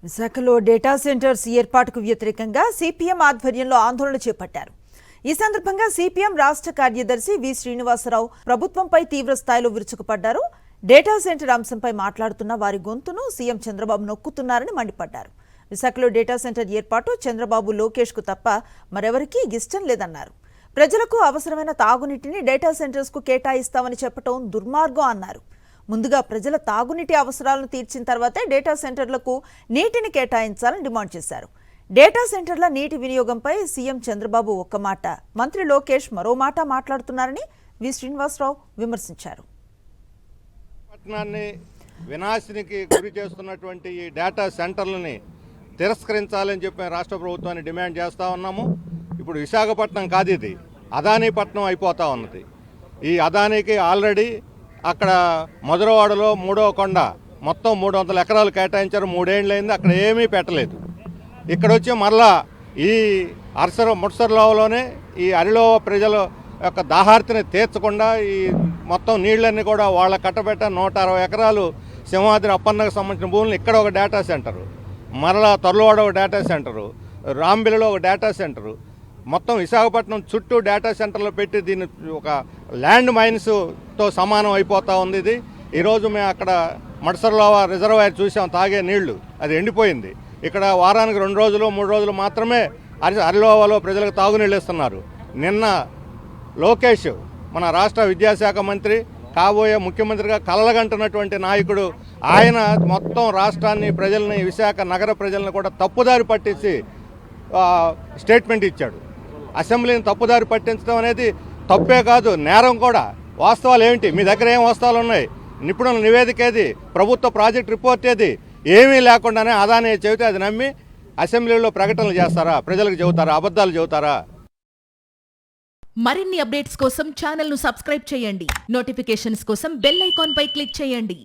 విశాఖలో data centres ఏర్పాటుకు వ్యతిరేకంగా సిపిఎం ఆధ్వర్యంలో ఆందోళన చేపట్టారు. ఈ సందర్భంగా సిపిఎం రాష్ట్ర కార్యదర్శి వి శ్రీనివాసరావు ప్రభుత్వంపై తీవ్ర స్థాయిలో విరుచుకుపడ్డారు. డేటా సెంటర్ అంశంపై మాట్లాడుతున్న వారి గొంతును సీఎం చంద్రబాబు నొక్కుతున్నారని మండిపడ్డారు. విశాఖలో డేటా సెంటర్ ఏర్పాటు చంద్రబాబు లోకేష్ కు తప్ప మరెవరికీ ఇష్టం లేదన్నారు. ప్రజలకు అవసరమైన తాగునీటిని డేటా సెంటర్స్ కు కేటాయిస్తామని చెప్పడం దుర్మార్గం అన్నారు. ముందుగా ప్రజల తాగునీటి అవసరాలను తీర్చిన తర్వాతే డేటా సెంటర్లకు నీటిని కేటాయించాలని డిమాండ్ చేశారు. డేటా సెంటర్ల నీటి వినియోగంపై సీఎం చంద్రబాబు ఒక్క మాట, మంత్రి లోకేష్ మరో మాట మాట్లాడుతున్నారని వి శ్రీనివాసరావు విమర్శించారు. పట్టణాన్ని వినాశనికి గురి చేస్తున్నటువంటి ఈ డేటా సెంటర్లని తిరస్కరించాలని చెప్పి రాష్ట్ర ప్రభుత్వాన్ని డిమాండ్ చేస్తూ ఉన్నాము. ఇప్పుడు విశాఖపట్నం కాదు, ఇది అదానీపట్నం అయిపోతూ ఉన్నది. ఈ అదానీకి ఆల్రెడీ అక్కడ మధురవాడలో 3వ కొండ మొత్తం 300 ఎకరాలు కేటాయించారు. 3 ఏళ్ళైంది, అక్కడ ఏమీ పెట్టలేదు. ఇక్కడ వచ్చి మరలా ఈ ముడ్సర్లోవలోనే ఈ అరిలోవ ప్రజల యొక్క దాహార్తిని తీర్చకుండా ఈ మొత్తం నీళ్ళన్నీ కూడా వాళ్ళ కట్టబెట్ట 160 ఎకరాలు సింహాద్రి అప్పన్నకు సంబంధించిన భూములు ఇక్కడ ఒక డేటా సెంటరు, మరలా తొర్లవాడ ఒక డేటా సెంటరు, రాంబిలిలో ఒక డేటా సెంటరు, మొత్తం విశాఖపట్నం చుట్టూ డేటా సెంటర్లో పెట్టి దీన్ని ఒక ల్యాండ్ మైన్స్తో సమానం అయిపోతూ ఉంది. ఇది ఈరోజు మేము అక్కడ మడ్సర్లోవా రిజర్వాయర్ చూసాం, తాగే నీళ్లు అది ఎండిపోయింది. ఇక్కడ వారానికి 2 రోజులు 3 రోజులు మాత్రమే అరిలోవాలో ప్రజలకు తాగునీళ్ళు ఇస్తున్నారు. నిన్న లోకేష్ మన రాష్ట్ర విద్యాశాఖ మంత్రి, కాబోయే ముఖ్యమంత్రిగా కలలుగంటున్నటువంటి నాయకుడు, ఆయన మొత్తం రాష్ట్రాన్ని ప్రజల్ని విశాఖ నగర ప్రజల్ని కూడా తప్పుదారి పట్టించి స్టేట్మెంట్ ఇచ్చాడు. అసెంబ్లీని తప్పుదారి పట్టించడం అనేది తప్పే కాదు, నేరం కూడా. వాస్తవాలు ఏమిటి? మీ దగ్గర ఏం వాస్తవాలు ఉన్నాయి? నిపుణుల నివేదిక ఏది? ప్రభుత్వ ప్రాజెక్ట్ రిపోర్ట్ ఏది? ఏమీ లేకుండానే అదానీ చెబితే అది నమ్మి అసెంబ్లీలో ప్రకటనలు చేస్తారా? ప్రజలకు చెబుతారా? అబద్ధాలు చెబుతారా? మరిన్ని అప్డేట్స్ కోసం ఛానల్ ను సబ్స్క్రైబ్ చేయండి. నోటిఫికేషన్స్ కోసం బెల్ ఐకాన్ పై క్లిక్ చేయండి.